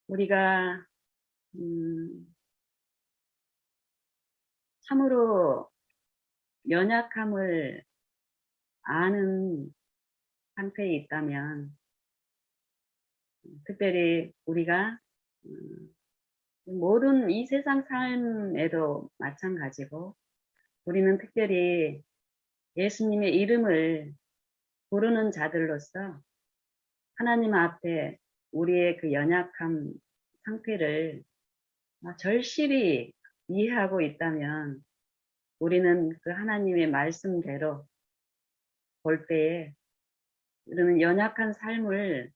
우리가 참으로 연약함을 아는 상태에 있다면, 특별히 우리가 모든 이 세상 삶에도 마찬가지고, 우리는 특별히 예수님의 이름을 부르는 자들로서 하나님 앞에 우리의 그 연약함 상태를 절실히 이해하고 있다면, 우리는 그 하나님의 말씀대로 볼 때에 우리는 연약한 삶을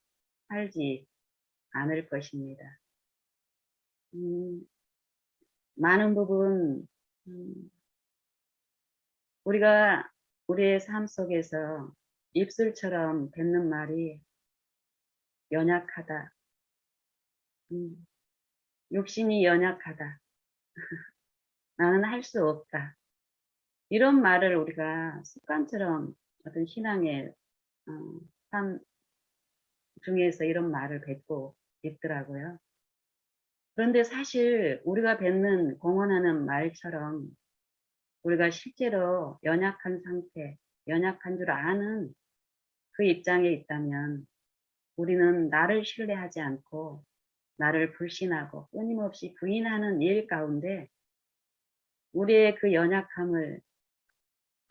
살지 않을 것입니다. 많은 부분 우리가 우리의 삶 속에서 입술처럼 뱉는 말이 연약하다, 욕심이 연약하다, 나는 할 수 없다, 이런 말을 우리가 습관처럼 어떤 신앙의 삶 중에서 이런 말을 뱉고 있더라고요. 그런데 사실 우리가 뱉는 공언하는 말처럼 우리가 실제로 연약한 상태, 연약한 줄 아는 그 입장에 있다면, 우리는 나를 신뢰하지 않고 나를 불신하고 끊임없이 부인하는 일 가운데 우리의 그 연약함을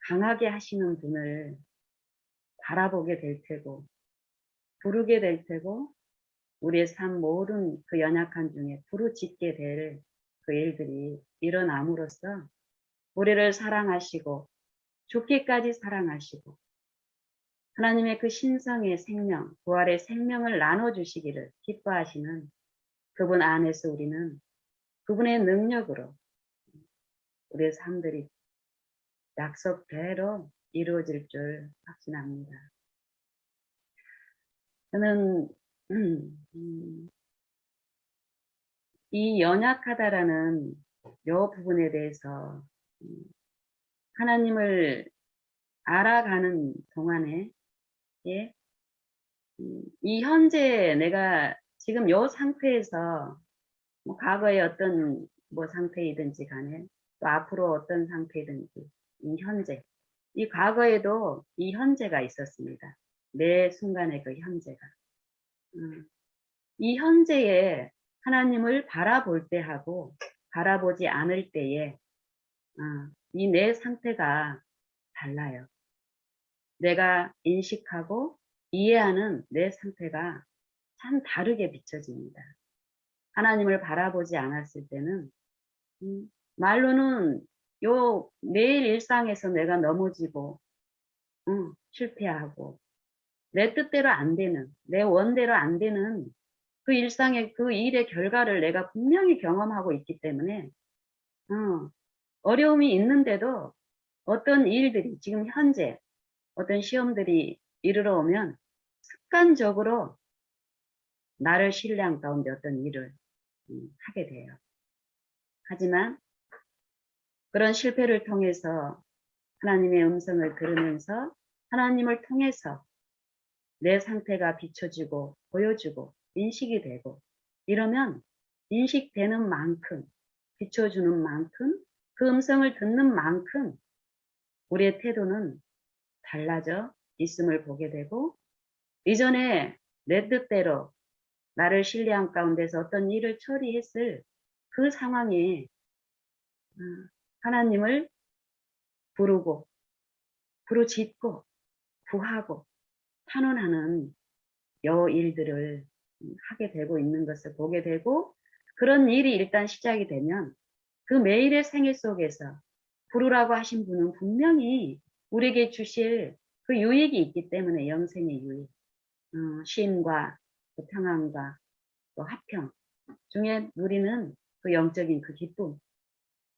강하게 하시는 분을 바라보게 될 테고, 부르게 될 테고, 우리의 삶 모든 그 연약한 중에 부르짖게 될 그 일들이 일어남으로써 우리를 사랑하시고 죽기까지 사랑하시고 하나님의 그 신성의 생명, 부활의 생명을 나눠주시기를 기뻐하시는 그분 안에서 우리는 그분의 능력으로 우리의 삶들이 약속대로 이루어질 줄 확신합니다. 저는 이 연약하다라는 요 부분에 대해서 하나님을 알아가는 동안에 이 현재 내가 지금 요 상태에서 과거의 어떤 상태이든지 간에 또 앞으로 어떤 상태이든지 이 현재, 이 과거에도 이 현재가 있었습니다. 매 순간의 그 현재가. 이 현재에 하나님을 바라볼 때 하고 바라보지 않을 때에 이 내 상태가 달라요. 내가 인식하고 이해하는 내 상태가 참 다르게 비춰집니다. 하나님을 바라보지 않았을 때는 말로는 요 매일 일상에서 내가 넘어지고 실패하고 내 뜻대로 안 되는, 내 원대로 안 되는 그 일상의 그 일의 결과를 내가 분명히 경험하고 있기 때문에 어려움이 있는데도 어떤 일들이 지금 현재 어떤 시험들이 이르러 오면 습관적으로 나를 신뢰한 가운데 어떤 일을 하게 돼요. 하지만 그런 실패를 통해서 하나님의 음성을 들으면서 하나님을 통해서 내 상태가 비춰지고 보여주고 인식이 되고 이러면 인식되는 만큼 비춰주는 만큼 그 음성을 듣는 만큼 우리의 태도는 달라져 있음을 보게 되고 이전에 내 뜻대로 나를 신뢰한 가운데서 어떤 일을 처리했을 그 상황에 하나님을 부르고 부르짖고 구하고 탄원하는 여 일들을 하게 되고 있는 것을 보게 되고 그런 일이 일단 시작이 되면 그 매일의 생애 속에서 부르라고 하신 분은 분명히 우리에게 주실 그 유익이 있기 때문에 영생의 유익, 쉼과 또 평안과 또 화평 중에 누리는 그 영적인 그 기쁨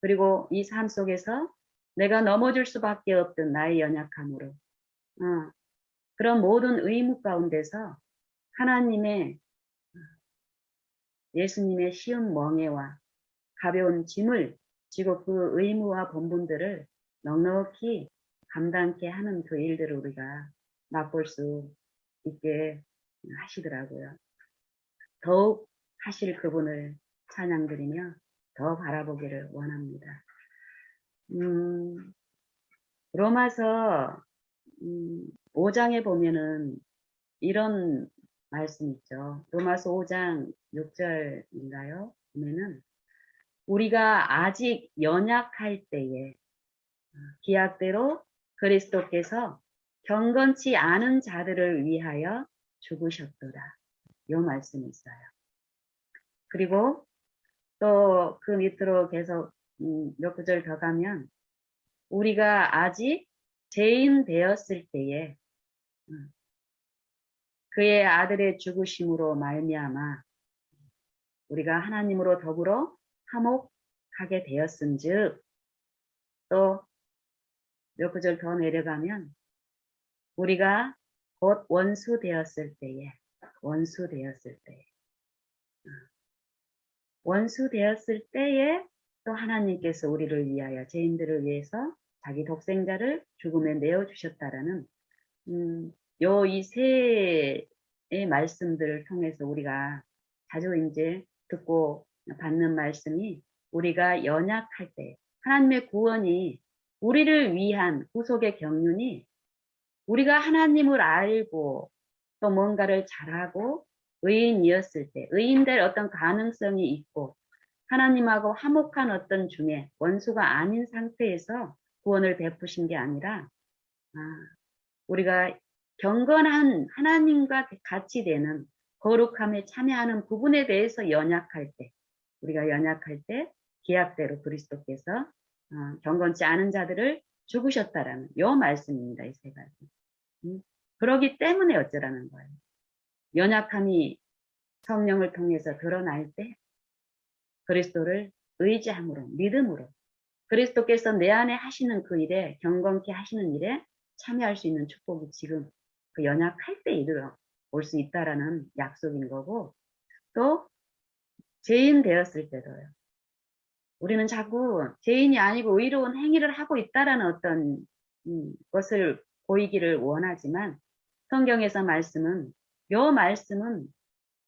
그리고 이 삶 속에서 내가 넘어질 수밖에 없던 나의 연약함으로 그런 모든 의무 가운데서 하나님의 예수님의 쉬운 멍에와 가벼운 짐을 지고 그 의무와 본분들을 넉넉히 감당케 하는 그 일들을 우리가 맛볼 수 있게 하시더라고요. 더욱 하실 그분을 찬양드리며 더 바라보기를 원합니다. 로마서 5장에 보면은 이런 말씀 있죠. 로마서 5장 6절인가요? 보면은 우리가 아직 연약할 때에 기약대로 그리스도께서 경건치 않은 자들을 위하여 죽으셨도다. 이 말씀이 있어요. 그리고 또 그 밑으로 계속 몇 구절 더 가면 우리가 아직 죄인 되었을 때에 그의 아들의 죽으심으로 말미암아 우리가 하나님으로 더불어 화목하게 되었은즉, 또 몇 구절 더 내려가면 우리가 곧 원수 되었을 때에 또 하나님께서 우리를 위하여 죄인들을 위해서 자기 독생자를 죽음에 내어주셨다라는 이 세 말씀들을 통해서 우리가 자주 이제 듣고 받는 말씀이 우리가 연약할 때 하나님의 구원이 우리를 위한 구속의 경륜이 우리가 하나님을 알고 또 뭔가를 잘하고 의인이었을 때 의인될 어떤 가능성이 있고 하나님하고 화목한 어떤 중에 원수가 아닌 상태에서 구원을 베푸신 게 아니라 우리가 경건한 하나님과 같이 되는 거룩함에 참여하는 부분에 대해서 우리가 연약할 때 계약대로 그리스도께서 경건치 않은 자들을 죽으셨다라는 요 말씀입니다. 이 세 가지. 그러기 때문에 어쩌라는 거예요. 연약함이 성령을 통해서 드러날 때 그리스도를 의지함으로, 믿음으로 그리스도께서 내 안에 하시는 그 일에, 경건케 하시는 일에 참여할 수 있는 축복이 지금 그 연약할 때 이르러 올 수 있다라는 약속인 거고, 또 죄인 되었을 때도요. 우리는 자꾸 죄인이 아니고 의로운 행위를 하고 있다라는 어떤 것을 보이기를 원하지만 성경에서 요 말씀은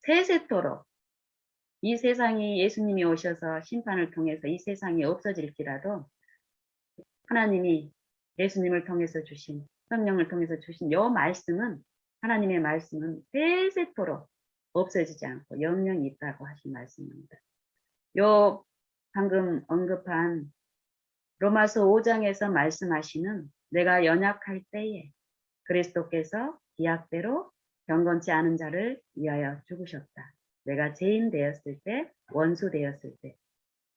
세세토록 이 세상이 예수님이 오셔서 심판을 통해서 이 세상이 없어질지라도 하나님이 예수님을 통해서 주신 성령을 통해서 주신 요 말씀은 하나님의 말씀은 세세토록 없어지지 않고 영영이 있다고 하신 말씀입니다. 요 방금 언급한 로마서 5장에서 말씀하시는 내가 연약할 때에 그리스도께서 기약대로 경건치 않은 자를 위하여 죽으셨다. 내가 죄인 되었을 때, 원수 되었을 때,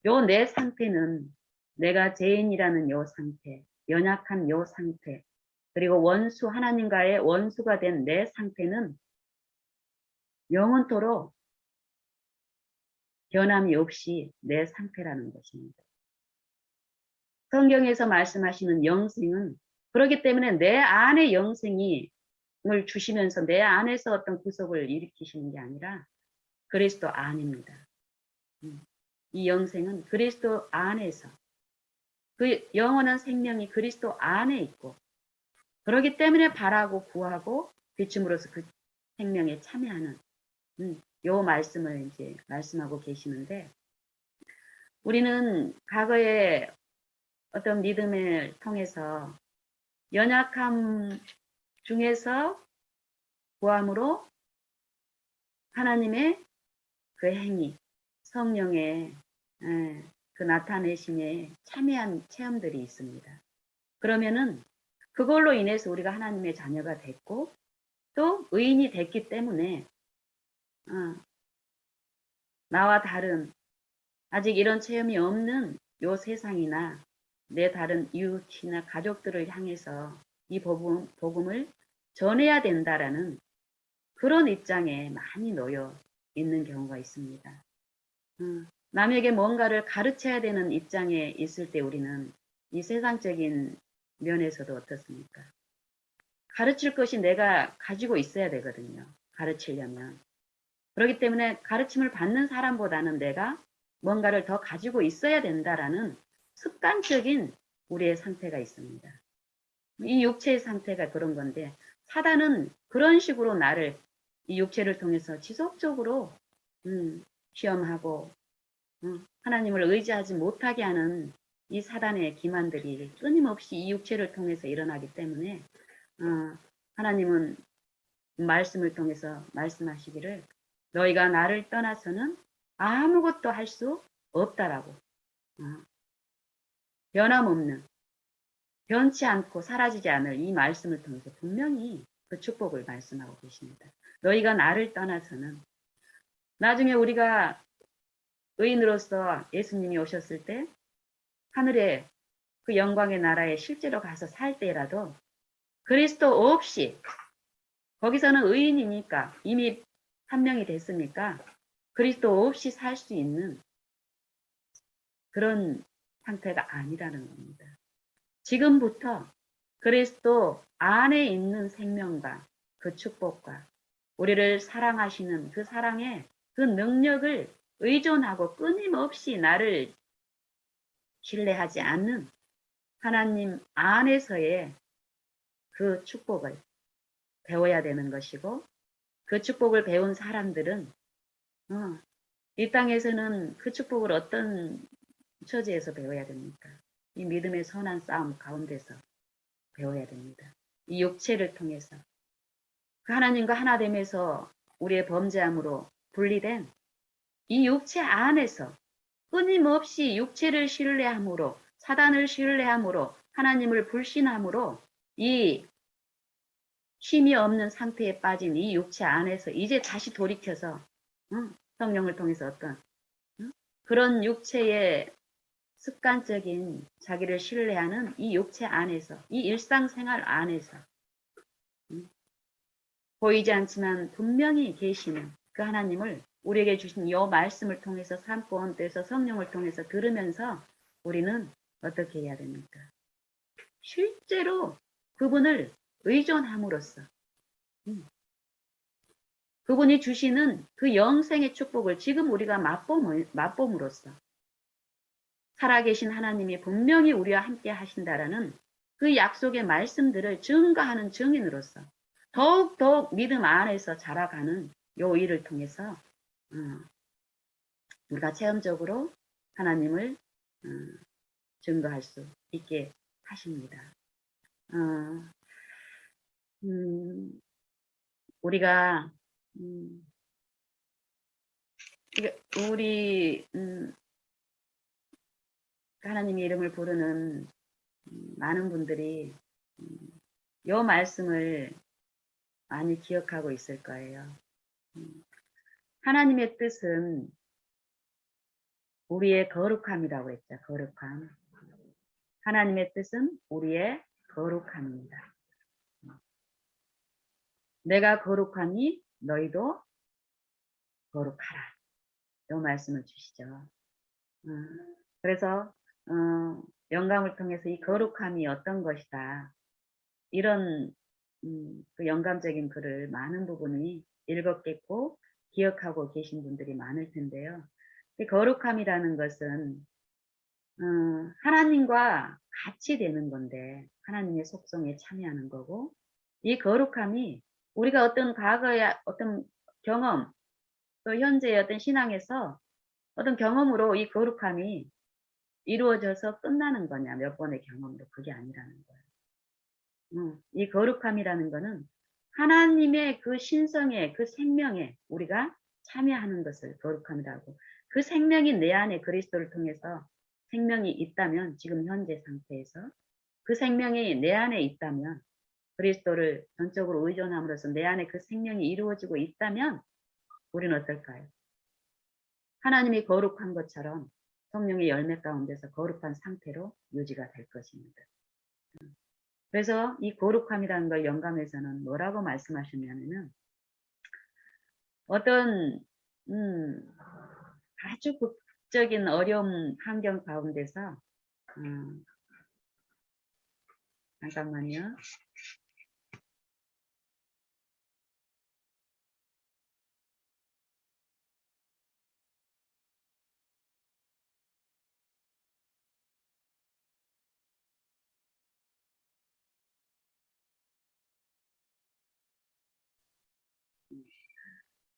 요 내 상태는 내가 죄인이라는 요 상태, 연약한 요 상태, 그리고 하나님과의 원수가 된 내 상태는 영원토록 변함이 없이 내 상태라는 것입니다. 성경에서 말씀하시는 영생은 그렇기 때문에 내 안에 영생을 주시면서 내 안에서 어떤 구속을 일으키시는 게 아니라 그리스도 안입니다. 이 영생은 그리스도 안에서 그 영원한 생명이 그리스도 안에 있고 그렇기 때문에 바라고 구하고 비춤으로써 그 생명에 참여하는 요 말씀을 이제 말씀하고 계시는데 우리는 과거에 어떤 믿음을 통해서 연약함 중에서 구함으로 하나님의 그 행위, 성령의 그 나타내심에 참여한 체험들이 있습니다. 그러면은 그걸로 인해서 우리가 하나님의 자녀가 됐고 또 의인이 됐기 때문에 나와 다른 아직 이런 체험이 없는 요 세상이나 내 다른 이웃이나 가족들을 향해서 이 복음을 전해야 된다라는 그런 입장에 많이 놓여 있는 경우가 있습니다. 남에게 뭔가를 가르쳐야 되는 입장에 있을 때 우리는 이 세상적인 면에서도 어떻습니까? 가르칠 것이 내가 가지고 있어야 되거든요. 가르치려면. 그렇기 때문에 가르침을 받는 사람보다는 내가 뭔가를 더 가지고 있어야 된다라는 습관적인 우리의 상태가 있습니다. 이 육체의 상태가 그런 건데 사단은 그런 식으로 나를 이 육체를 통해서 지속적으로 시험하고 하나님을 의지하지 못하게 하는 이 사단의 기만들이 끊임없이 이 육체를 통해서 일어나기 때문에 하나님은 말씀을 통해서 말씀하시기를 너희가 나를 떠나서는 아무것도 할 수 없다라고 변함없는 변치 않고 사라지지 않을 이 말씀을 통해서 분명히 그 축복을 말씀하고 계십니다. 너희가 나를 떠나서는 나중에 우리가 의인으로서 예수님이 오셨을 때 하늘에 그 영광의 나라에 실제로 가서 살 때라도 그리스도 없이 거기서는 의인이니까 이미 판명이 됐으니까 그리스도 없이 살 수 있는 그런 상태가 아니라는 겁니다. 지금부터 그리스도 안에 있는 생명과 그 축복과 우리를 사랑하시는 그 사랑의 그 능력을 의존하고 끊임없이 나를 신뢰하지 않는 하나님 안에서의 그 축복을 배워야 되는 것이고 그 축복을 배운 사람들은 이 땅에서는 그 축복을 어떤 처지에서 배워야 됩니까? 이 믿음의 선한 싸움 가운데서 배워야 됩니다. 이 육체를 통해서 그 하나님과 하나 됨에서 우리의 범죄함으로 분리된 이 육체 안에서 끊임없이 육체를 신뢰함으로 사단을 신뢰함으로 하나님을 불신함으로 이 힘이 없는 상태에 빠진 이 육체 안에서 이제 다시 돌이켜서 성령을 통해서 어떤 그런 육체의 습관적인 자기를 신뢰하는 이 육체 안에서 이 일상생활 안에서 보이지 않지만 분명히 계시는 그 하나님을 우리에게 주신 이 말씀을 통해서 삶 가운데서 성령을 통해서 들으면서 우리는 어떻게 해야 됩니까? 실제로 그분을 의존함으로써 그분이 주시는 그 영생의 축복을 지금 우리가 맛봄으로써 살아계신 하나님이 분명히 우리와 함께 하신다라는 그 약속의 말씀들을 증거하는 증인으로서 더욱더욱 믿음 안에서 자라가는 요 일을 통해서 우리가 체험적으로 하나님을 증거할 수 있게 하십니다. 우리가 우리 하나님의 이름을 부르는 많은 분들이 이 말씀을 많이 기억하고 있을 거예요. 하나님의 뜻은 우리의 거룩함이라고 했죠. 거룩함. 하나님의 뜻은 우리의 거룩함입니다. 내가 거룩하니 너희도 거룩하라. 이 말씀을 주시죠. 그래서 영감을 통해서 이 거룩함이 어떤 것이다. 이런 그 영감적인 글을 많은 부분이 읽었겠고 기억하고 계신 분들이 많을 텐데요. 이 거룩함이라는 것은 하나님과 같이 되는 건데 하나님의 속성에 참여하는 거고 이 거룩함이 우리가 어떤 과거의 어떤 경험 또 현재의 어떤 신앙에서 어떤 경험으로 이 거룩함이 이루어져서 끝나는 거냐 몇 번의 경험으로 그게 아니라는 거예요. 이 거룩함이라는 거는 하나님의 그 신성의 그 생명에 우리가 참여하는 것을 거룩함이라고 그 생명이 내 안에 그리스도를 통해서 생명이 있다면 지금 현재 상태에서 그 생명이 내 안에 있다면 그리스도를 전적으로 의존함으로써 내 안에 그 생명이 이루어지고 있다면 우리는 어떨까요? 하나님이 거룩한 것처럼 성령의 열매 가운데서 거룩한 상태로 유지가 될 것입니다. 그래서 이 거룩함이라는 걸 영감에서는 뭐라고 말씀하셨냐면은 어떤 아주 극적인 어려운 환경 가운데서 잠깐만요.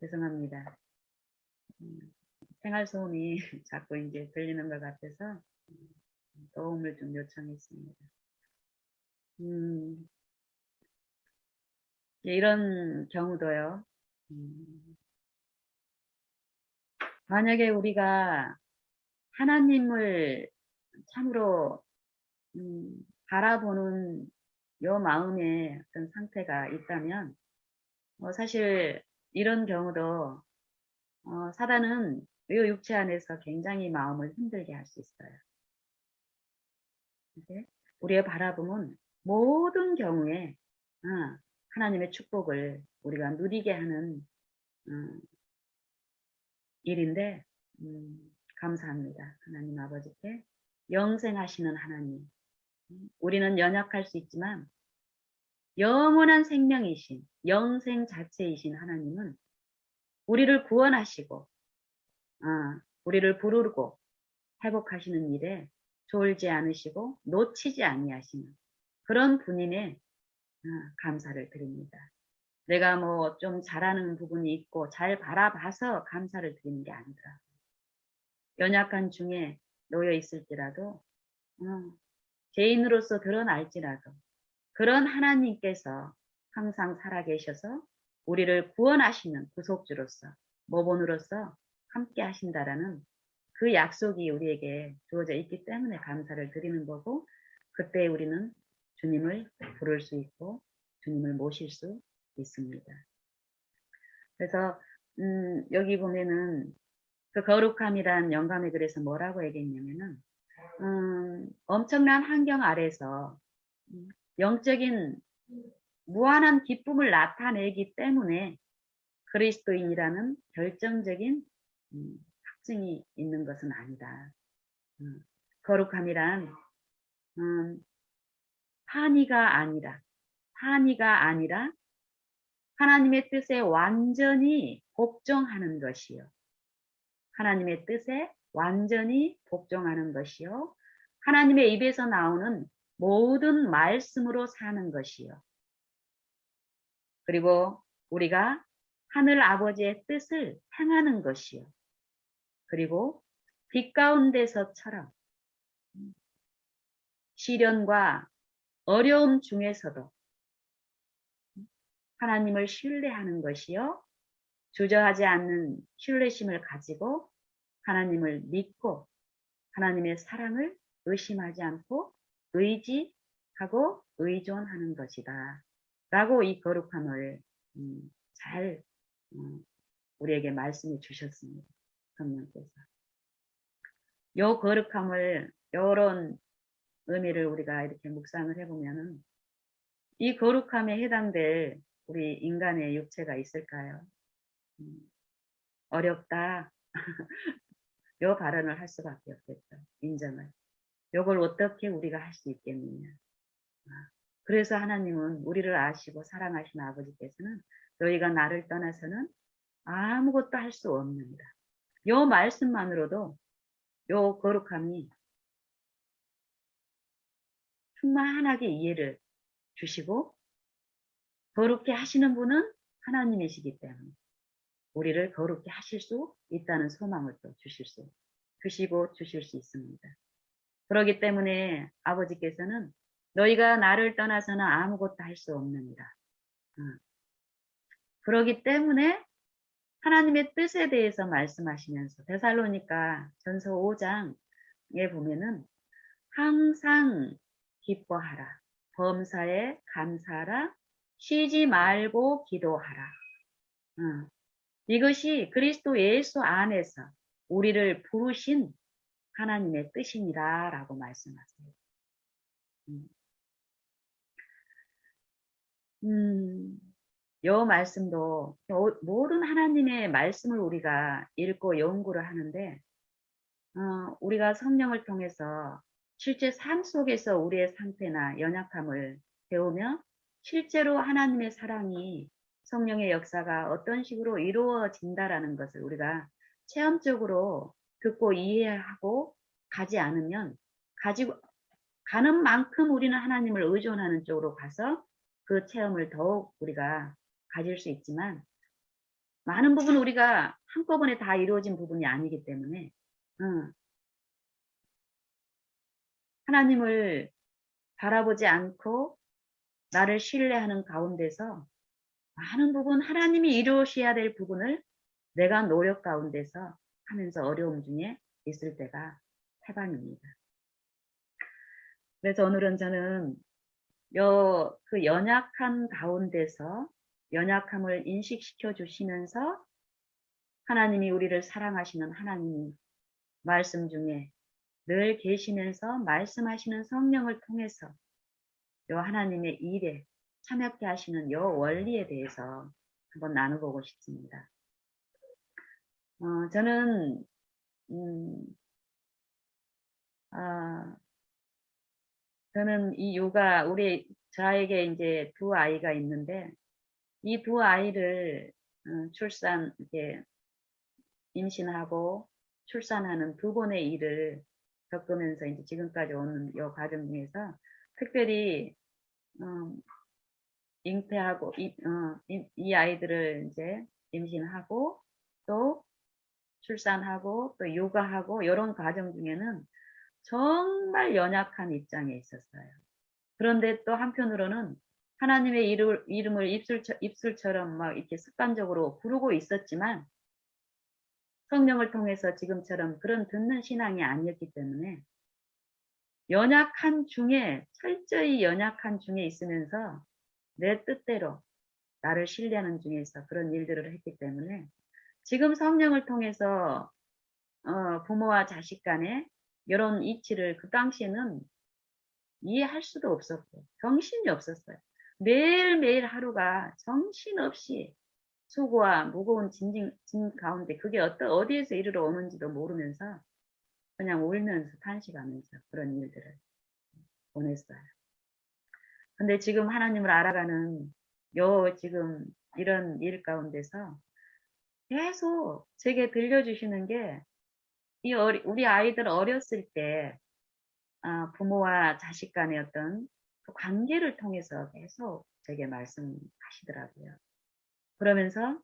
죄송합니다. 생활 소음이 자꾸 이제 들리는 것 같아서 도움을 좀 요청했습니다. 음, 이런 경우도요. 만약에 우리가 하나님을 참으로 바라보는 요 마음의 어떤 상태가 있다면 사실 이런 경우도 사단은 이 육체 안에서 굉장히 마음을 힘들게 할 수 있어요. 근데 우리의 바라봄은 모든 경우에 하나님의 축복을 우리가 누리게 하는 어, 일인데 감사합니다. 하나님 아버지께 영생하시는 하나님. 우리는 연약할 수 있지만 영원한 생명이신 영생 자체이신 하나님은 우리를 구원하시고 우리를 부르고 회복하시는 일에 졸지 않으시고 놓치지 아니하시는 그런 분임에 감사를 드립니다. 내가 뭐 좀 잘하는 부분이 있고 잘 바라봐서 감사를 드리는 게 아니라 연약한 중에 놓여 있을지라도 죄인으로서 드러날지라도 그런 하나님께서 항상 살아계셔서 우리를 구원하시는 구속주로서 모본으로서 함께 하신다라는 그 약속이 우리에게 주어져 있기 때문에 감사를 드리는 거고 그때 우리는 주님을 부를 수 있고 주님을 모실 수 있습니다. 그래서 여기 보면은 그 거룩함이란 영감의 글에서 뭐라고 얘기했냐면은 엄청난 환경 아래서 영적인 무한한 기쁨을 나타내기 때문에 그리스도인이라는 결정적인 특징이 있는 것은 아니다. 거룩함이란 한이가 아니라 하나님의 뜻에 완전히 복종하는 것이요. 하나님의 뜻에 완전히 복종하는 것이요. 하나님의 입에서 나오는 모든 말씀으로 사는 것이요. 그리고 우리가 하늘 아버지의 뜻을 행하는 것이요. 그리고 빛 가운데서처럼 시련과 어려움 중에서도 하나님을 신뢰하는 것이요. 주저하지 않는 신뢰심을 가지고 하나님을 믿고 하나님의 사랑을 의심하지 않고 의지하고 의존하는 것이다. 라고 이 거룩함을 잘 우리에게 말씀해 주셨습니다. 성령께서. 요 거룩함을 요런 의미를 우리가 이렇게 묵상을 해보면은 이 거룩함에 해당될 우리 인간의 육체가 있을까요? 어렵다. 요 발언을 할 수밖에 없겠죠. 인정을. 요걸 어떻게 우리가 할 수 있겠느냐. 그래서 하나님은 우리를 아시고 사랑하신 아버지께서는 너희가 나를 떠나서는 아무것도 할 수 없느니라. 요 말씀만으로도 요 거룩함이 충만하게 이해를 주시고 거룩게 하시는 분은 하나님이시기 때문에 우리를 거룩게 하실 수 있다는 소망을 또 주실 수 있습니다. 그렇기 때문에 아버지께서는 너희가 나를 떠나서는 아무것도 할 수 없느니라. 그렇기 때문에 하나님의 뜻에 대해서 말씀하시면서 데살로니가 전서 5장에 보면은 항상 기뻐하라. 범사에 감사하라. 쉬지 말고 기도하라. 이것이 그리스도 예수 안에서 우리를 부르신 하나님의 뜻이니라 라고 말씀하세요. 요 말씀도 모든 하나님의 말씀을 우리가 읽고 연구를 하는데 우리가 성령을 통해서 실제 삶 속에서 우리의 상태나 연약함을 배우며 실제로 하나님의 사랑이 성령의 역사가 어떤 식으로 이루어진다라는 것을 우리가 체험적으로 듣고 이해하고 가지 않으면 가지고 가는 만큼 우리는 하나님을 의존하는 쪽으로 가서 그 체험을 더욱 우리가 가질 수 있지만 많은 부분 우리가 한꺼번에 다 이루어진 부분이 아니기 때문에 하나님을 바라보지 않고 나를 신뢰하는 가운데서 많은 부분 하나님이 이루셔야 될 부분을 내가 노력 가운데서 하면서 어려움 중에 있을 때가 태반입니다. 그래서 오늘은 저는 그 연약한 가운데서 연약함을 인식시켜 주시면서 하나님이 우리를 사랑하시는 하나님이 말씀 중에 늘 계시면서 말씀하시는 성령을 통해서 요 하나님의 일에 참여케 하시는 요 원리에 대해서 한번 나눠보고 싶습니다. 저는 저는 이 요가 저에게 이제 두 아이가 있는데 이 두 아이를 이렇게 임신하고 출산하는 두 번의 일을 겪으면서 이제 지금까지 오는 요 과정 중에서 특별히 잉태하고 이 아이들을 이제 임신하고 또 출산하고 또 육아하고 이런 과정 중에는 정말 연약한 입장에 있었어요. 그런데 또 한편으로는 하나님의 이름을 입술처럼 막 이렇게 습관적으로 부르고 있었지만 성령을 통해서 지금처럼 그런 듣는 신앙이 아니었기 때문에 철저히 연약한 중에 있으면서 내 뜻대로 나를 신뢰하는 중에서 그런 일들을 했기 때문에 지금 성령을 통해서 부모와 자식 간에 이런 이치를 그 당시에는 이해할 수도 없었고 정신이 없었어요. 매일매일 하루가 정신없이 수고와 무거운 짐 가운데 그게 어디에서 이르러 오는지도 모르면서 그냥 울면서 탄식하면서 그런 일들을 보냈어요. 근데 지금 하나님을 알아가는 지금 이런 일 가운데서 계속 제게 들려주시는 게 우리 아이들 어렸을 때 부모와 자식 간의 어떤 그 관계를 통해서 계속 제게 말씀하시더라고요. 그러면서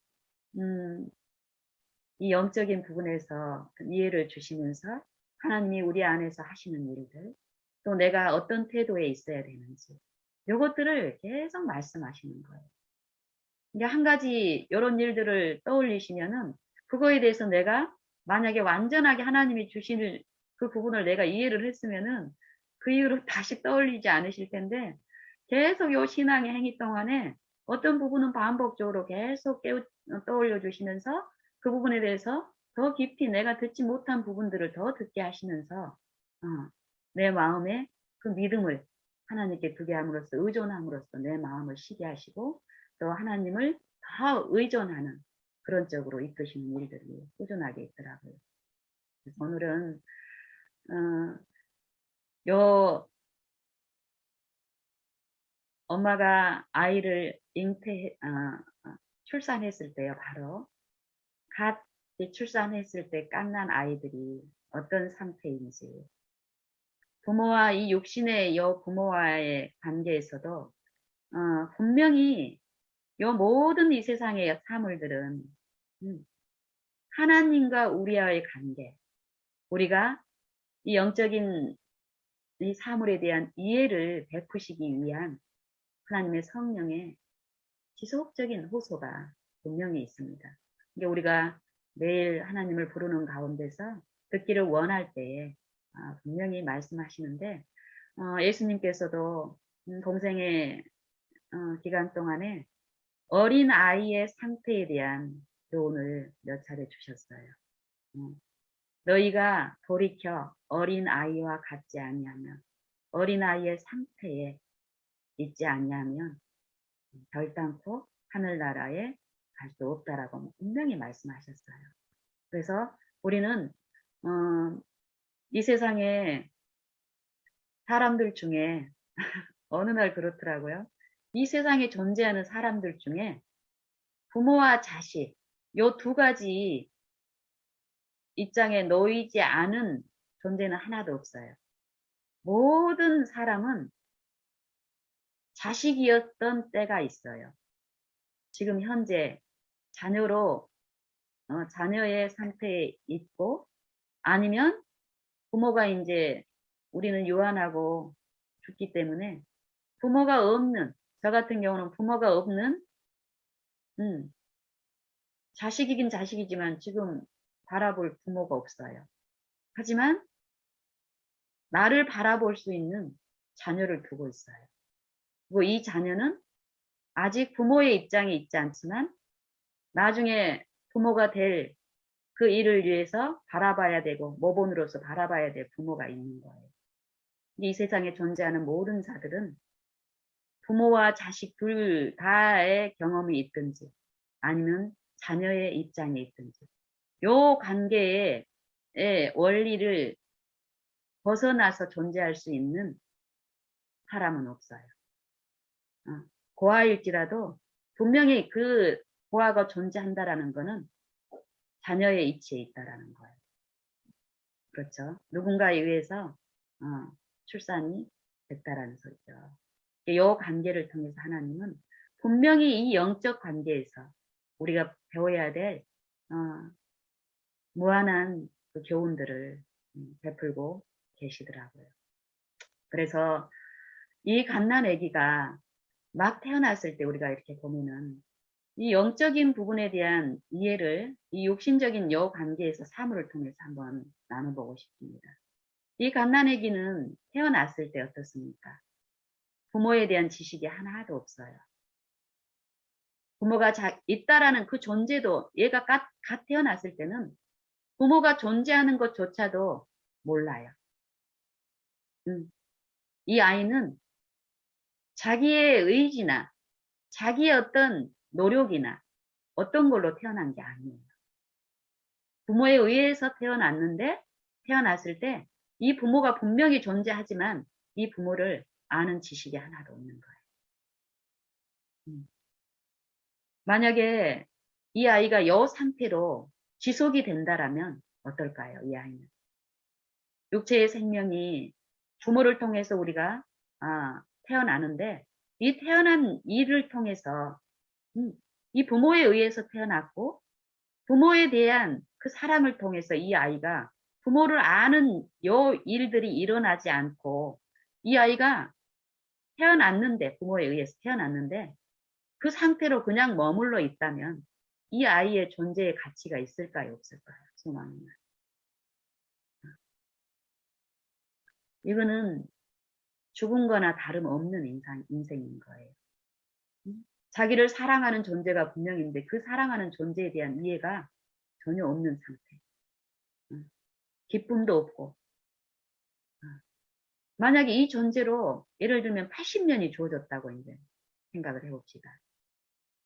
이 영적인 부분에서 이해를 주시면서 하나님이 우리 안에서 하시는 일들, 또 내가 어떤 태도에 있어야 되는지 요것들을 계속 말씀하시는 거예요. 이게 한 가지 이런 일들을 떠올리시면은 그거에 대해서 내가 만약에 완전하게 하나님이 주실 그 부분을 내가 이해를 했으면은 그 이후로 다시 떠올리지 않으실 텐데 계속 요 신앙의 행위 동안에 어떤 부분은 반복적으로 계속 떠올려 주시면서 그 부분에 대해서 더 깊이 내가 듣지 못한 부분들을 더 듣게 하시면서 내 마음에 그 믿음을 하나님께 두게 함으로써 의존함으로써 내 마음을 쉬게 하시고 또 하나님을 더 의존하는 그런 쪽으로 이끄시는 일들이 꾸준하게 있더라고요. 그래서 오늘은 요 엄마가 아이를 출산했을 때요, 바로 갓 출산했을 때 갓난 아이들이 어떤 상태인지 부모와 이 육신의 부모와의 관계에서도 분명히 요 모든 이 세상의 사물들은 하나님과 우리와의 관계, 우리가 이 영적인 이 사물에 대한 이해를 베푸시기 위한 하나님의 성령의 지속적인 호소가 분명히 있습니다. 이게 우리가 매일 하나님을 부르는 가운데서 듣기를 원할 때에 분명히 말씀하시는데 예수님께서도 동생의 기간 동안에 어린 아이의 상태에 대한 교훈을 몇 차례 주셨어요. 너희가 돌이켜 어린 아이와 같지 아니하면 어린 아이의 상태에 있지 아니하면 결단코 하늘나라에 갈 수 없다라고 분명히 말씀하셨어요. 그래서 우리는 이 세상에 사람들 중에 어느 날 그렇더라고요. 이 세상에 존재하는 사람들 중에 부모와 자식 요 두 가지 입장에 놓이지 않은 존재는 하나도 없어요. 모든 사람은 자식이었던 때가 있어요. 지금 현재 자녀로 자녀의 상태에 있고, 아니면 부모가 이제 우리는 유한하고 죽기 때문에 부모가 없는, 저 같은 경우는 부모가 없는 음, 자식이긴 자식이지만 지금 바라볼 부모가 없어요. 하지만 나를 바라볼 수 있는 자녀를 두고 있어요. 그리고 이 자녀는 아직 부모의 입장에 있지 않지만 나중에 부모가 될 그 일을 위해서 바라봐야 되고 모본으로서 바라봐야 될 부모가 있는 거예요. 이 세상에 존재하는 모든 자들은 부모와 자식 둘 다의 경험이 있든지 아니면 자녀의 입장에 있든지 요 관계의 원리를 벗어나서 존재할 수 있는 사람은 없어요. 고아일지라도 분명히 그 고아가 존재한다라는 거는 자녀의 이치에 있다라는 거예요. 그렇죠. 누군가에 의해서 출산이 됐다라는 소리죠. 이 관계를 통해서 하나님은 분명히 이 영적 관계에서 우리가 배워야 될 무한한 그 교훈들을 베풀고 계시더라고요. 그래서 이 갓난 아기가 막 태어났을 때 우리가 이렇게 보면은 이 영적인 부분에 대한 이해를 이 육신적인 여 관계에서 사물을 통해서 한번 나눠보고 싶습니다. 이 갓난아기는 태어났을 때 어떻습니까? 부모에 대한 지식이 하나도 없어요. 부모가 있다라는 그 존재도 얘가 갓 태어났을 때는 부모가 존재하는 것조차도 몰라요. 이 아이는 자기의 의지나 자기의 어떤 노력이나 어떤 걸로 태어난 게 아니에요. 부모에 의해서 태어났을 때 이 부모가 분명히 존재하지만 이 부모를 아는 지식이 하나도 없는 거예요. 만약에 이 아이가 여 상태로 지속이 된다라면 어떨까요? 이 아이는. 육체의 생명이 부모를 통해서 우리가 태어나는데 이 태어난 이를 통해서 이 부모에 의해서 태어났고 부모에 대한 그 사랑을 통해서 이 아이가 부모를 아는 요 일들이 일어나지 않고 이 아이가 태어났는데 부모에 의해서 태어났는데 그 상태로 그냥 머물러 있다면 이 아이의 존재의 가치가 있을까요? 없을까요? 소망이나. 이거는 죽은 거나 다름없는 인생인 거예요. 자기를 사랑하는 존재가 분명인데 그 사랑하는 존재에 대한 이해가 전혀 없는 상태. 기쁨도 없고. 만약에 이 존재로 예를 들면 80년이 주어졌다고 이제 생각을 해봅시다.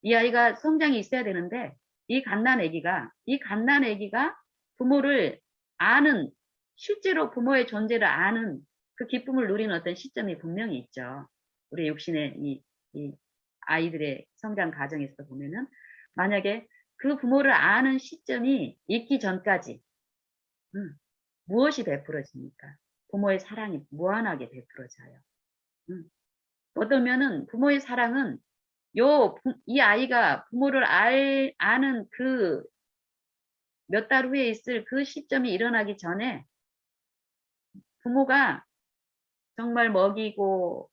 이 아이가 성장이 있어야 되는데 이 갓난 아기가 부모를 아는, 실제로 부모의 존재를 아는 그 기쁨을 누리는 어떤 시점이 분명히 있죠. 우리 육신의 이 아이들의 성장 과정에서 보면은 만약에 그 부모를 아는 시점이 있기 전까지 무엇이 베풀어집니까? 부모의 사랑이 무한하게 베풀어져요. 어떠면은 부모의 사랑은 이 아이가 부모를 아는 그 몇 달 후에 있을 그 시점이 일어나기 전에 부모가 정말 먹이고,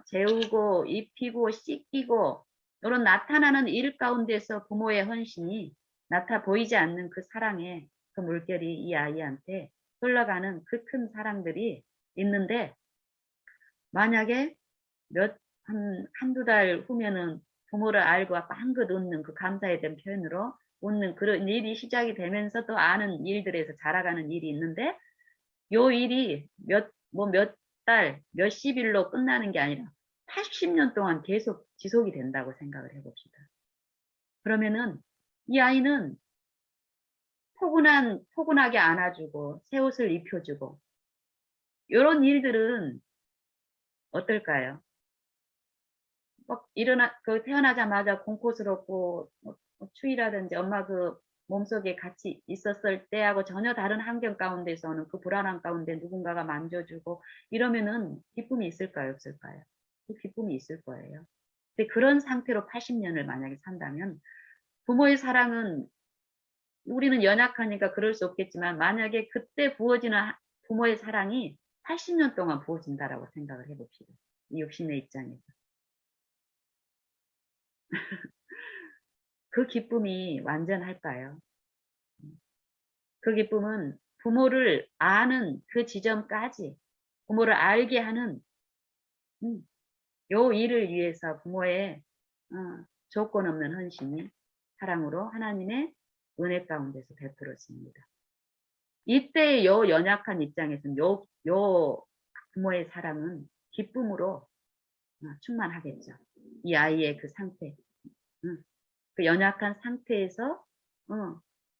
재우고, 입히고, 씻기고, 이런 나타나는 일 가운데서 부모의 헌신이 보이지 않는 그 사랑의 그 물결이 이 아이한테 흘러가는 그 큰 사랑들이 있는데, 만약에 한두 달 후면은 부모를 알고 빵긋 웃는 그 감사에 대한 표현으로 웃는 그런 일이 시작이 되면서 또 아는 일들에서 자라가는 일이 있는데, 요 일이 몇 달, 몇십 일로 끝나는 게 아니라 80년 동안 계속 지속이 된다고 생각을 해봅시다. 그러면은 이 아이는 포근하게 안아주고 새 옷을 입혀주고 이런 일들은 어떨까요? 막 태어나자마자 공포스럽고 추위라든지 엄마 그 몸속에 같이 있었을 때하고 전혀 다른 환경 가운데서는 그 불안한 가운데 누군가가 만져주고 이러면은 기쁨이 있을까요? 없을까요? 그 기쁨이 있을 거예요. 근데 그런 상태로 80년을 만약에 산다면 부모의 사랑은 우리는 연약하니까 그럴 수 없겠지만 만약에 그때 부어지는 부모의 사랑이 80년 동안 부어진다라고 생각을 해봅시다. 이 육신의 입장에서. 그 기쁨이 완전할까요? 그 기쁨은 부모를 아는 그 지점까지 부모를 알게 하는 요 일을 위해서 부모의 조건 없는 헌신이 사랑으로 하나님의 은혜 가운데서 베풀어집니다. 이때 요 연약한 입장에서는 요 부모의 사랑은 기쁨으로 충만하겠죠. 이 아이의 그 상태, 그 연약한 상태에서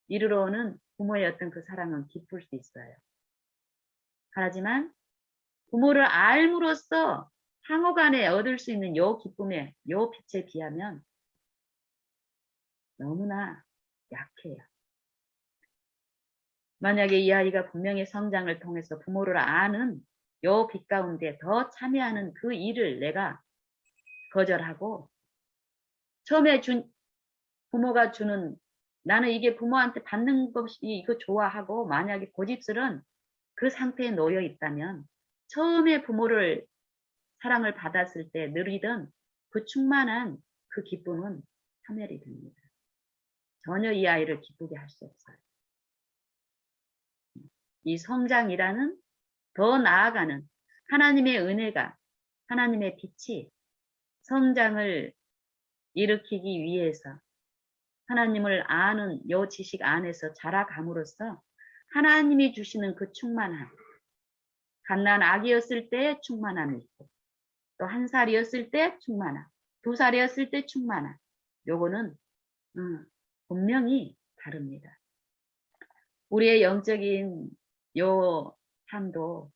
이르러 오는 부모의 어떤 그 사랑은 기쁠 수 있어요. 하지만 부모를 알므로써 상호간에 얻을 수 있는 요 기쁨의 요 빛에 비하면 너무나 약해요. 만약에 이 아이가 분명히 성장을 통해서 부모를 아는 요 빛 가운데 더 참여하는 그 일을 내가 거절하고 처음에 부모가 주는 나는 이게 부모한테 받는 것이 이거 좋아하고 만약에 고집스런 그 상태에 놓여 있다면 처음에 부모를 사랑을 받았을 때 누리던 그 충만한 그 기쁨은 소멸이 됩니다. 전혀 이 아이를 기쁘게 할 수 없어요. 이 성장이라는 더 나아가는 하나님의 은혜가 하나님의 빛이 성장을 일으키기 위해서 하나님을 아는 요 지식 안에서 자라감으로써 하나님이 주시는 그 충만함, 갓난 아기였을 때 충만함이 있고 또 1살이었을 때 충만함, 2살이었을 때 충만함, 요거는 분명히 다릅니다. 우리의 영적인 요 삶도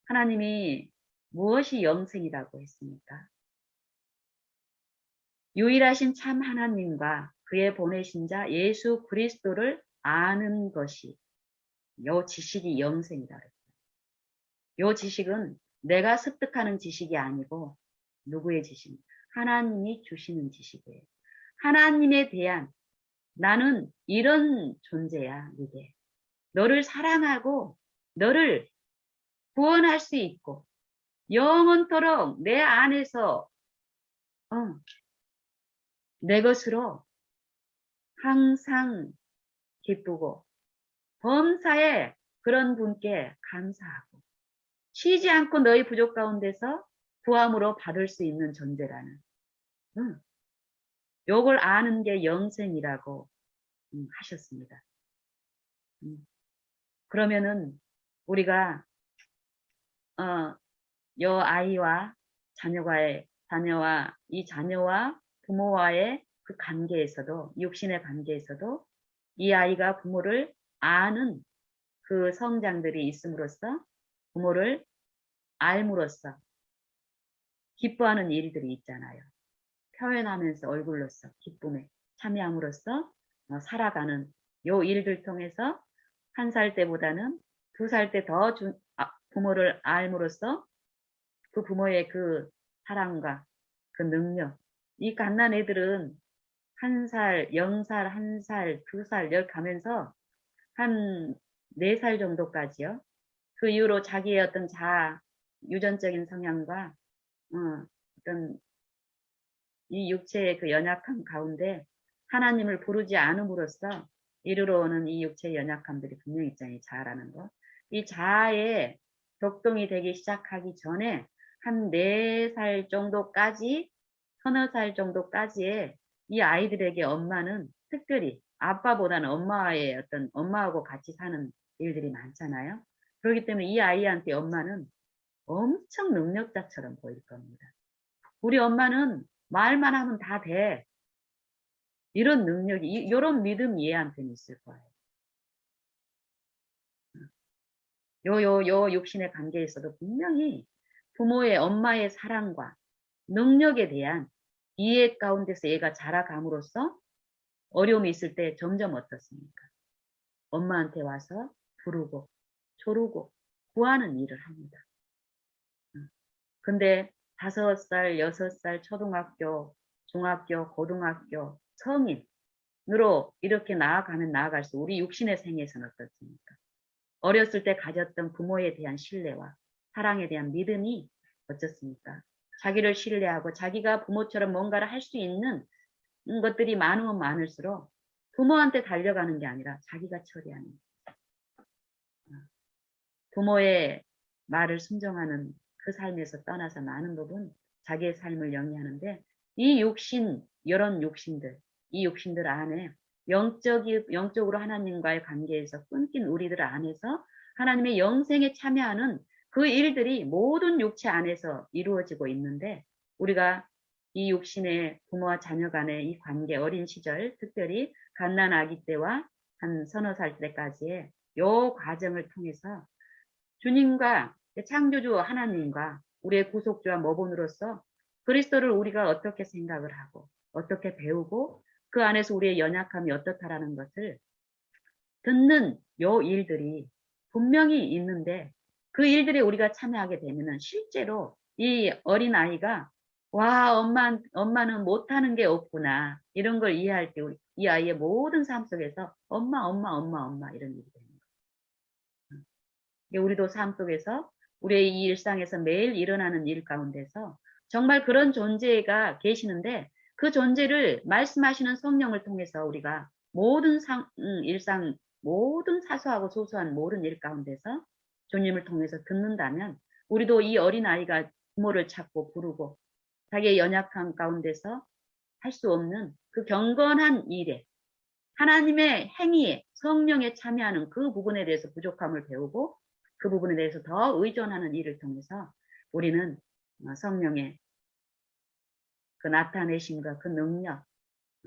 하나님이 무엇이 영생이라고 했습니까? 유일하신 참 하나님과 그의 보내신 자 예수 그리스도를 아는 것이 요 지식이 영생이다. 요 지식은 내가 습득하는 지식이 아니고 누구의 지식입니까? 하나님이 주시는 지식이에요. 하나님에 대한 나는 이런 존재야, 이게. 너를 사랑하고 너를 구원할 수 있고 영원토록 내 안에서 내 것으로 항상 기쁘고 범사에 그런 분께 감사하고 쉬지 않고 너희 부족 가운데서 구함으로 받을 수 있는 존재라는 요걸 아는 게 영생이라고 하셨습니다. 그러면은 우리가 요 아이와 자녀와 이 자녀와 부모와의 그 관계에서도 육신의 관계에서도 이 아이가 부모를 아는 그 성장들이 있음으로써 부모를 알므로써 기뻐하는 일들이 있잖아요. 표현하면서 얼굴로서 기쁨에 참여함으로써 살아가는 요 일들 통해서 1살 때보다는 2살 때 더 부모를 알므로써 그 부모의 그 사랑과 그 능력. 이 갓난 애들은 1살, 0살, 1살, 2살 이렇게 가면서 한 4살 정도까지요. 그 이후로 자기의 어떤 유전적인 성향과 어떤 이 육체의 그 연약함 가운데 하나님을 부르지 않음으로써 이르러 오는 이 육체의 연약함들이 분명히 있잖아요. 자아라는 거. 이 자아의 격동이 되기 시작하기 전에 한 4살 정도까지, 서너 살 정도까지의 이 아이들에게 엄마는 특별히 아빠보다는 엄마하고 같이 사는 일들이 많잖아요. 그렇기 때문에 이 아이한테 엄마는 엄청 능력자처럼 보일 겁니다. 우리 엄마는 말만 하면 다 돼. 이런 능력이, 이런 믿음이 얘한테는 있을 거예요. 요 육신의 관계에서도 분명히 부모의 엄마의 사랑과 능력에 대한 이해 가운데서 얘가 자라감으로써 어려움이 있을 때 점점 어떻습니까? 엄마한테 와서 부르고 조르고 구하는 일을 합니다. 근데 5살, 6살 초등학교, 중학교, 고등학교, 성인 으로 이렇게 나아가면 나아갈수록 우리 육신의 생에서는 어떻습니까? 어렸을 때 가졌던 부모에 대한 신뢰와 사랑에 대한 믿음이 어떻습니까? 자기를 신뢰하고 자기가 부모처럼 뭔가를 할 수 있는 것들이 많으면 많을수록 부모한테 달려가는 게 아니라 자기가 처리하는, 부모의 말을 순종하는 그 삶에서 떠나서 많은 부분 자기의 삶을 영위하는데, 이 육신, 이런 육신들, 이 육신들 안에 영적으로 하나님과의 관계에서 끊긴 우리들 안에서 하나님의 영생에 참여하는 그 일들이 모든 육체 안에서 이루어지고 있는데, 우리가 이 육신의 부모와 자녀 간의 이 관계, 어린 시절, 특별히 갓난 아기 때와 한 서너 살 때까지의 요 과정을 통해서 주님과 창조주 하나님과 우리의 구속주와 모본으로서 그리스도를 우리가 어떻게 생각을 하고 어떻게 배우고 그 안에서 우리의 연약함이 어떻다라는 것을 듣는 요 일들이 분명히 있는데, 그 일들에 우리가 참여하게 되면은 실제로 이 어린 아이가 와, 엄마는 못하는 게 없구나, 이런 걸 이해할 때 이 아이의 모든 삶 속에서 엄마 이런 일이 되는 거예요. 우리도 삶 속에서 우리의 이 일상에서 매일 일어나는 일 가운데서 정말 그런 존재가 계시는데, 그 존재를 말씀하시는 성령을 통해서 우리가 모든 일상, 모든 사소하고 소소한 모든 일 가운데서 주님을 통해서 듣는다면, 우리도 이 어린아이가 부모를 찾고 부르고 자기의 연약함 가운데서 할 수 없는 그 경건한 일에, 하나님의 행위에, 성령에 참여하는 그 부분에 대해서 부족함을 배우고 그 부분에 대해서 더 의존하는 일을 통해서 우리는 성령의 그 나타내심과 그 능력,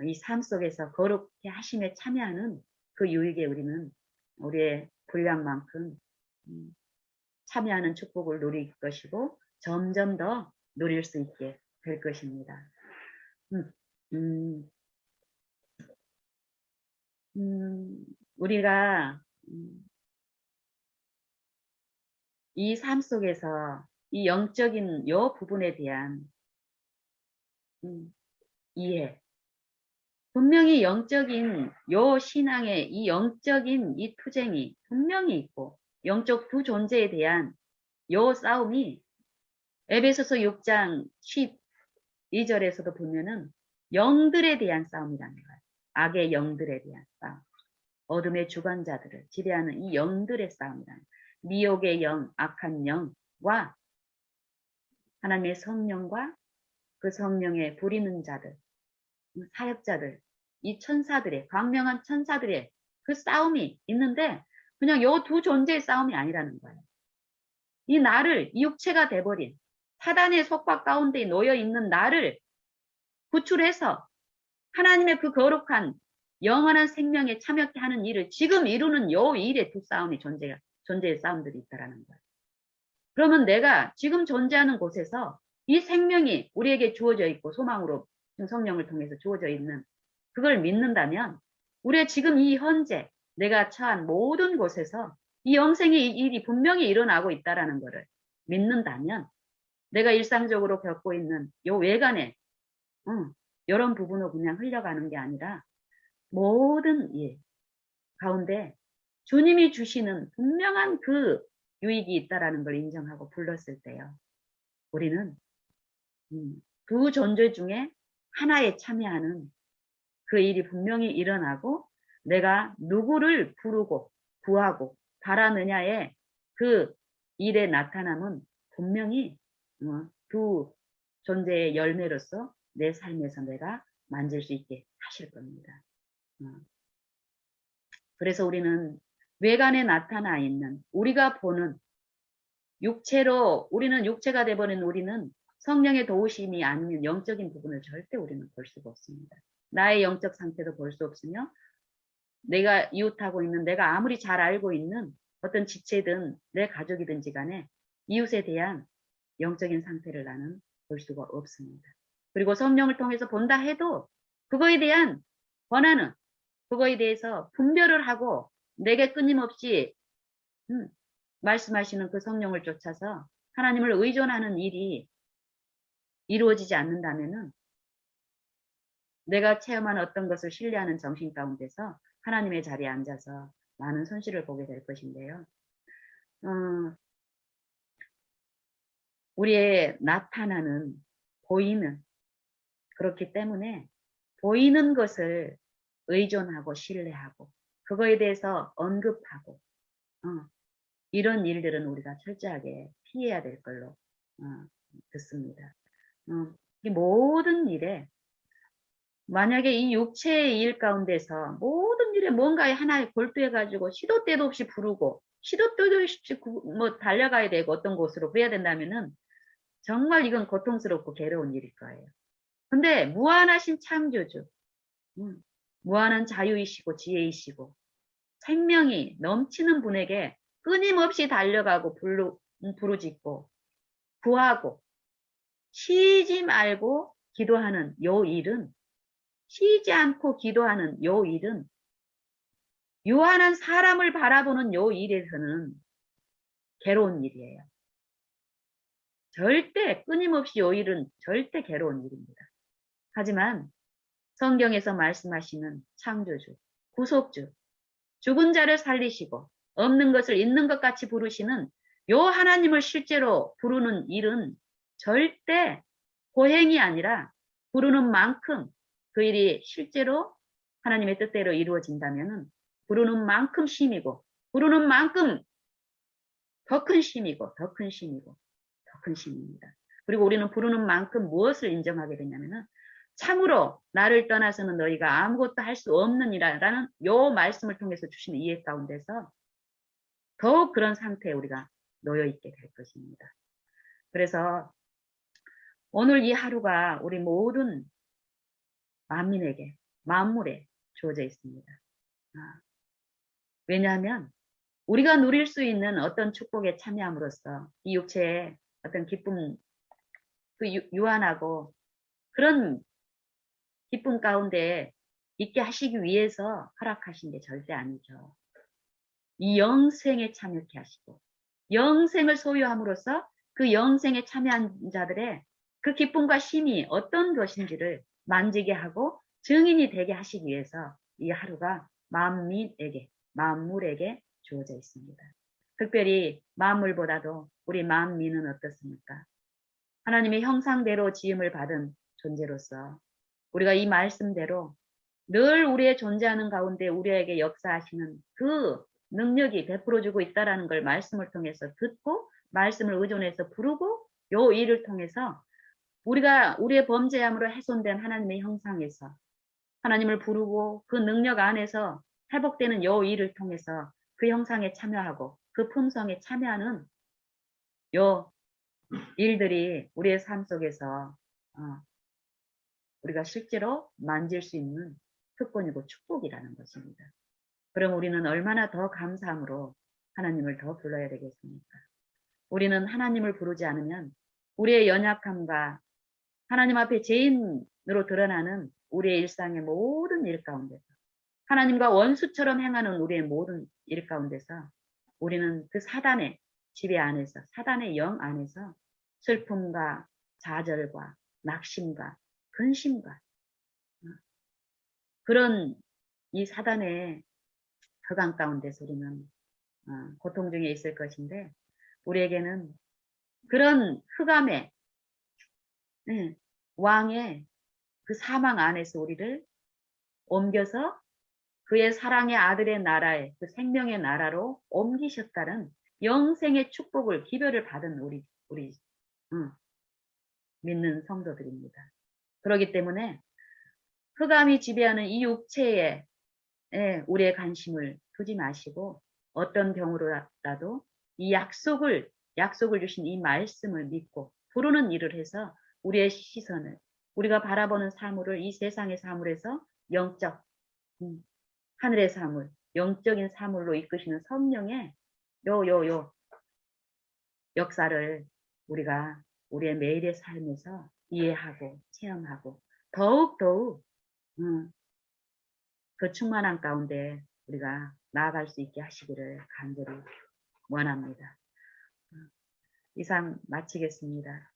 이 삶 속에서 거룩게 하심에 참여하는 그 유익에 우리는 우리의 분량만큼 참여하는 축복을 누릴 것이고 점점 더 누릴 수 있게 될 것입니다. 음, 음, 우리가 이 삶 속에서 이 영적인 요 부분에 대한 이해, 분명히 영적인 요 신앙의 이 영적인 이 투쟁이 분명히 있고, 영적 두 존재에 대한 요 싸움이 에베소서 6장 12절에서도 보면은 영들에 대한 싸움이라는 거예요. 악의 영들에 대한 싸움, 어둠의 주관자들을 지배하는 이 영들의 싸움이라는 거예요. 미혹의 영, 악한 영과 하나님의 성령과 그 성령에 부리는 자들, 사역자들, 이 천사들의, 광명한 천사들의 그 싸움이 있는데, 그냥 요 두 존재의 싸움이 아니라는 거예요. 이 나를, 이 육체가 돼버린 사단의 속박 가운데 놓여 있는 나를 구출해서 하나님의 그 거룩한 영원한 생명에 참여케 하는 일을 지금 이루는 요 일의 두 싸움이 존재의 싸움들이 있다라는 거예요. 그러면 내가 지금 존재하는 곳에서 이 생명이 우리에게 주어져 있고 소망으로 성령을 통해서 주어져 있는 그걸 믿는다면, 우리의 지금 이 현재 내가 처한 모든 곳에서 이 영생의 일이 분명히 일어나고 있다라는 것을 믿는다면, 내가 일상적으로 겪고 있는 요 외관에 이런 부분으로 그냥 흘려가는 게 아니라 모든 일 가운데 주님이 주시는 분명한 그 유익이 있다라는 걸 인정하고 불렀을 때요, 우리는 두 존재 중에 하나에 참여하는 그 일이 분명히 일어나고, 내가 누구를 부르고 구하고 바라느냐의 그 일의 나타남은 분명히 두 존재의 열매로서 내 삶에서 내가 만질 수 있게 하실 겁니다. 그래서 우리는 외관에 나타나 있는, 우리가 보는 육체로, 우리는 육체가 돼버린 우리는 성령의 도우심이 아니면 영적인 부분을 절대 우리는 볼 수가 없습니다. 나의 영적 상태도 볼 수 없으며, 내가 이웃하고 있는, 내가 아무리 잘 알고 있는 어떤 지체든 내 가족이든지 간에 이웃에 대한 영적인 상태를 나는 볼 수가 없습니다. 그리고 성령을 통해서 본다 해도 그거에 대한 권한은, 그거에 대해서 분별을 하고 내게 끊임없이 말씀하시는 그 성령을 쫓아서 하나님을 의존하는 일이 이루어지지 않는다면은 내가 체험한 어떤 것을 신뢰하는 정신 가운데서 하나님의 자리에 앉아서 많은 손실을 보게 될 것인데요. 우리의 나타나는, 보이는, 그렇기 때문에 보이는 것을 의존하고 신뢰하고 그거에 대해서 언급하고 이런 일들은 우리가 철저하게 피해야 될 걸로 듣습니다. 이 모든 일에 만약에 이 육체의 일 가운데서 모든 일에 뭔가에 하나에 골두해가지고 시도 때도 없이 부르고 시도 때도 없이 뭐 달려가야 되고 어떤 곳으로 그래야 된다면은 정말 이건 고통스럽고 괴로운 일일 거예요. 근데 무한하신 창조주, 무한한 자유이시고 지혜이시고 생명이 넘치는 분에게 끊임없이 달려가고 부르짖고 구하고 쉬지 말고 기도하는 요 일은, 쉬지 않고 기도하는 요 일은, 유한한 사람을 바라보는 요 일에서는 괴로운 일이에요. 절대 끊임없이 요 일은 절대 괴로운 일입니다. 하지만 성경에서 말씀하시는 창조주, 구속주, 죽은 자를 살리시고 없는 것을 있는 것 같이 부르시는 요 하나님을 실제로 부르는 일은 절대 고행이 아니라 부르는 만큼 그 일이 실제로 하나님의 뜻대로 이루어진다면 부르는 만큼 쉼이고 부르는 만큼 더 큰 쉼이고 더 큰 쉼이고 더 큰 쉼입니다. 그리고 우리는 부르는 만큼 무엇을 인정하게 되냐면은 참으로 나를 떠나서는 너희가 아무것도 할 수 없느니라라는 요 말씀을 통해서 주시는 이해 가운데서 더욱 그런 상태에 우리가 놓여 있게 될 것입니다. 그래서 오늘 이 하루가 우리 모든 만민에게, 만물에 주어져 있습니다. 왜냐하면 우리가 누릴 수 있는 어떤 축복에 참여함으로써 이 육체의 어떤 기쁨, 그 유한하고 그런 기쁨 가운데 있게 하시기 위해서 허락하신 게 절대 아니죠. 이 영생에 참여케 하시고 영생을 소유함으로써 그 영생에 참여한 자들의 그 기쁨과 쉼이 어떤 것인지를 만지게 하고 증인이 되게 하시기 위해서 이 하루가 만민에게, 만물에게 주어져 있습니다. 특별히 만물보다도 우리 만민은 어떻습니까? 하나님의 형상대로 지음을 받은 존재로서 우리가 이 말씀대로 늘 우리의 존재하는 가운데 우리에게 역사하시는 그 능력이 베풀어주고 있다는 걸 말씀을 통해서 듣고 말씀을 의존해서 부르고 요 일을 통해서 우리가 우리의 범죄함으로 훼손된 하나님의 형상에서 하나님을 부르고 그 능력 안에서 회복되는 요 일을 통해서 그 형상에 참여하고 그 품성에 참여하는 요 일들이 우리의 삶 속에서 우리가 실제로 만질 수 있는 특권이고 축복이라는 것입니다. 그럼 우리는 얼마나 더 감사함으로 하나님을 더 불러야 되겠습니까? 우리는 하나님을 부르지 않으면 우리의 연약함과 하나님 앞에 죄인으로 드러나는 우리의 일상의 모든 일 가운데서 하나님과 원수처럼 행하는 우리의 모든 일 가운데서 우리는 그 사단의 지배 안에서 사단의 영 안에서 슬픔과 좌절과 낙심과 근심과 그런 이 사단의 흑암 가운데서 우리는 고통 중에 있을 것인데 우리에게는 그런 흑암의 왕의 그 사망 안에서 우리를 옮겨서 그의 사랑의 아들의 나라에 그 생명의 나라로 옮기셨다는 영생의 축복을 기별을 받은 우리 믿는 성도들입니다. 그렇기 때문에 흑암이 지배하는 이 육체에 우리의 관심을 두지 마시고 어떤 경우라도 이 약속을 주신 이 말씀을 믿고 부르는 일을 해서 우리의 시선을 우리가 바라보는 사물을 이 세상의 사물에서 영적 하늘의 사물 영적인 사물로 이끄시는 성령의 요 역사를 우리가 우리의 매일의 삶에서 이해하고 체험하고 더욱 그 충만한 가운데 우리가 나아갈 수 있게 하시기를 간절히 원합니다. 이상 마치겠습니다.